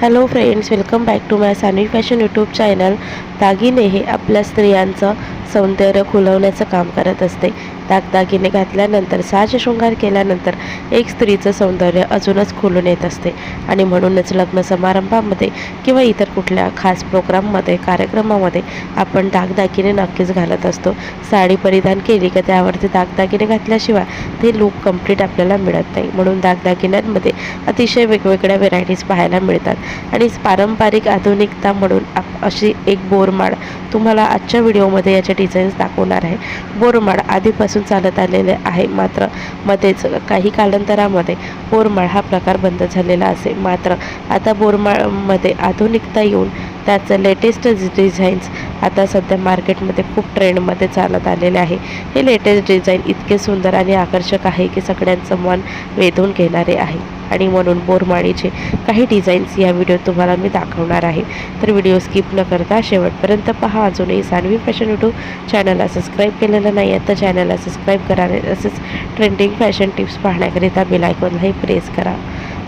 Hello friends, welcome back to my Sanvi fashion YouTube channel. दागिने हे आपल्या स्त्रियांचं सौंदर्य खुलवण्याचं काम करत असते। दागदागिने घातल्यानंतर, साजशृंगार केल्यानंतर एक स्त्रीचं सौंदर्य अजूनच खुलून येत असते आणि म्हणूनच लग्न समारंभामध्ये किंवा इतर कुठल्या खास प्रोग्राममध्ये, कार्यक्रमामध्ये आपण दागदागिने नक्कीच घालत असतो। साडी परिधान केली का त्यावरती दागदागिने घातल्याशिवाय ते लूक कंप्लीट आपल्याला मिळत नाही। म्हणून दागदागिन्यांमध्ये अतिशय वेगवेगळ्या व्हेरायटीज पाहायला मिळतात आणि पारंपरिक आधुनिकता म्हणून अशी एक बोरमाळ तुम्हाला आजच्या व्हिडिओमध्ये याचे डिझाईन्स दाखवणार आहे। बोरमाळ आधीपासून चालत आलेले आहे, मात्र मध्येच काही कालांतरामध्ये बोरमाळ हा प्रकार बंद झालेला असे। मात्र आता बोरमाळमध्ये आधुनिकता येऊन त्याचं लेटेस्ट डिझाईन्स आता सध्या मार्केटमध्ये खूप ट्रेंडमध्ये चालत आलेले आहे। हे लेटेस्ट डिझाईन इतके सुंदर आणि आकर्षक आहे की सगळ्यांचं मन वेधून घेणारे आहे आणि म्हणून बोरमाळीचे काही डिझाईन्स या व्हिडिओत तुम्हाला मी दाखवणार आहे। तर व्हिडिओ स्किप न करता शेवटपर्यंत पहा। अजूनही सानवी फॅशन यूट्यूब चॅनलला सबस्क्राईब केलेलं नाही आहे तर चॅनलला सबस्क्राईब करा। तसेच ट्रेंडिंग फॅशन टिप्स पाहण्याकरिता बेल आयकॉनलाही प्रेस करा।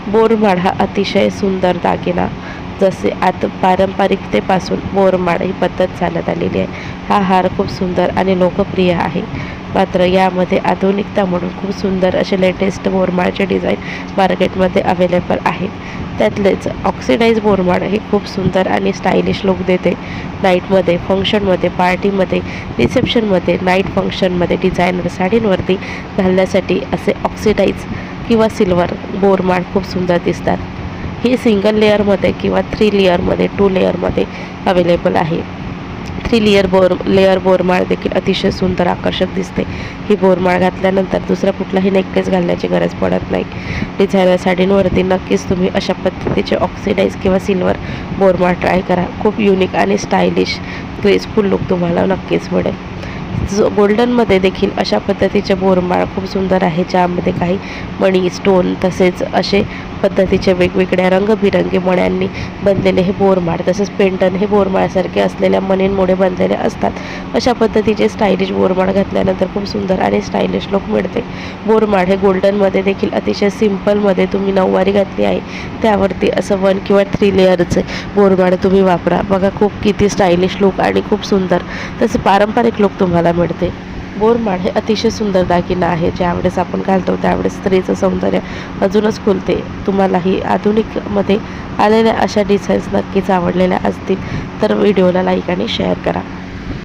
बोरमाळ हा अतिशय सुंदर दागिना, जसे आता पारंपरिकतेपासून बोरमाळ ही पद्धत चालत आलेली आहे। हा हार खूप सुंदर आणि लोकप्रिय आहे, मात्र यामध्ये आधुनिकता म्हणून खूप सुंदर असे लेटेस्ट बोरमाळचे डिझाईन मार्केटमध्ये अवेलेबल आहेत। त्यातलेच ऑक्सिडाइज बोरमाळ हे खूप सुंदर आणि स्टायलिश लुक देते। नाईटमध्ये, फंक्शनमध्ये, पार्टीमध्ये, रिसेप्शनमध्ये, नाईट फंक्शनमध्ये डिझायनर साडींवरती घालण्यासाठी असे ऑक्सिडाइज किंवा सिल्वर बोरमाळ खूप सुंदर दिसतात। ही सिंगल लेअरमध्ये किंवा 3 लेअरमध्ये, 2 लेअरमध्ये अवेलेबल आहे। 3 लेअर बोरमाळ देखील अतिशय सुंदर आकर्षक दिसते। ही बोरमाळ घातल्यानंतर दुसरा कुठलाही नेकलेस घालण्याची गरज पडत नाही। डिझायनर साडींवरती नक्कीच तुम्ही अशा पद्धतीचे ऑक्सिडाइज किंवा सिल्वर बोरमाळ ट्राय करा। खूप युनिक आणि स्टायलिश ग्रेसफुल लुक तुम्हाला नक्कीच मिळेल। गोल्डनमध्ये देखील अशा पद्धतीचे बोरमाळ खूप सुंदर आहे, ज्यामध्ये काही मणी, स्टोन तसेच असे पद्धतीचे वेगवेगळ्या रंगबिरंगी मण्यांनी बनलेले हे बोरमाळ, तसेच पेंटन हे बोरमाळासारखे असलेल्या मणींमुळे बनलेले असतात। अशा पद्धतीचे स्टायलिश बोरमाळ घातल्यानंतर खूप सुंदर आणि स्टायलिश लुक मिळते। बोरमाळ हे गोल्डनमध्ये देखील अतिशय सिम्पलमध्ये तुम्ही नऊवारी घातली आहे त्यावरती असं 1 किंवा 3 लेअरचे बोरमाळ तुम्ही वापरा, बघा खूप किती स्टायलिश लुक आणि खूप सुंदर तसे पारंपरिक लुक तुम्हाला मिळते। बोरमाळ हे अतिशय सुंदर दागिना आहे, ज्यावेळेस आपण घालतो त्यावेळेस स्त्रीचं सौंदर्य अजूनच खुलते। तुम्हालाही आधुनिकमध्ये आलेल्या अशा डिझाईन्स नक्कीच आवडलेल्या असतील तर व्हिडिओला लाईक आणि शेअर करा।